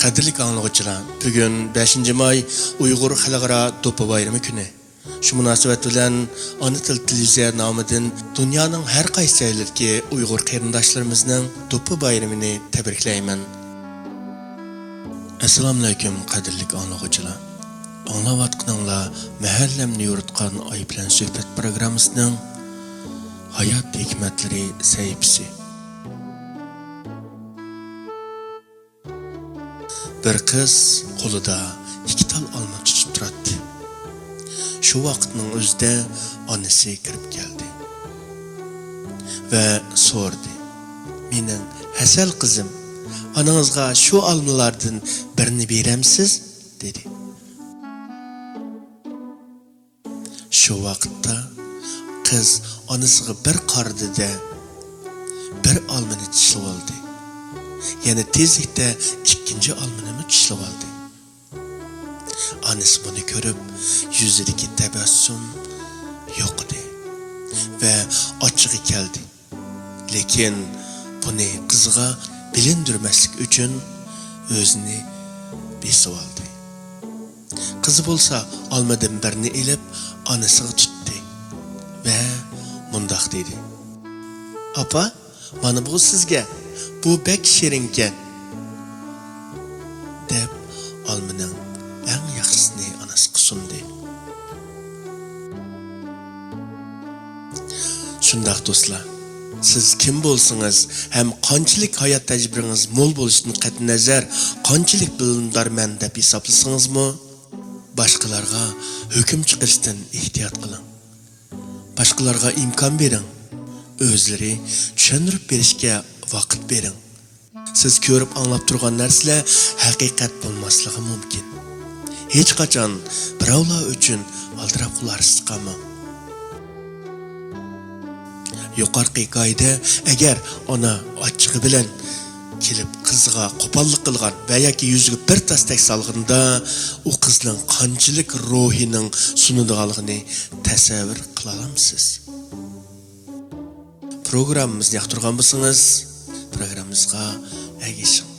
Qadrlik anlıqçılar, bugün 5 may Uyghur Xalqaro Do'ppi bayrami kuni. Şu münasebet bilen Ana Til Televiziya nomidan dunyoning har qaysi joylaridagi Uyg'ur qarindoshlarımızning Do'ppi bayramini tabriklayman. Assalomu alaykum qadrlik anlıqçılar. Anlayotganinglar mahallamni yoritgan Ay bilan suhbat programmasining hayot hikmatlari sahifasi. Bir kız qo'lida 2 tal olma tutib turadi. Shu vaqtning o'zida onasi kirib keldi va so'radi: "Mening hasal qizim, onangizga shu olmalardan birini beramsiz?" dedi. Shu vaqtda qiz onasiga bir qaradi-da, bir olmani tishlab oldi. Yani tezlikte ikinci almanını tishlab oldi. Anası bunu görüp yüzündeki tebessüm yok idi ve açığı geldi. Lekin bunu kızga bilindirmeslik için özünü besib oldi. Kızı bolsa almadan birini ilip anasına tuttu ve mundaq dedi: "Apa, mana bu sizge. Bu bek şirinken," deb olmaning eng yaxshisini onasiga sundi. Shundaq do'stlar, siz kim bo'lsangiz ham qanchalik hayot tajribangiz mo'l bo'lishidan qat'iy nazar qanchalik bilimdorman deb hisoblasangizmi, boshqalarga hukm chiqarishdan ehtiyot qiling. Boshqalarga imkon bering. O'zlari tushuntirib berishga vaqt bering. Siz ko'rib anglab turgan narsalar haqiqat bo'lmasligi mumkin. Hech qachon birovlar uchun aldirab qo'yarsiz qolmang. Yuqorqi qoida, agar ona ochig'i bilan kelib qizga qo'pollik qilgan va yoki yuziga bir tastak solganda, u qizning qanchalik ruhining sunadiganligini tasavvur qila olamsiz? Programımızı yoqtirgan bo'lsangiz, programımızga ergashing.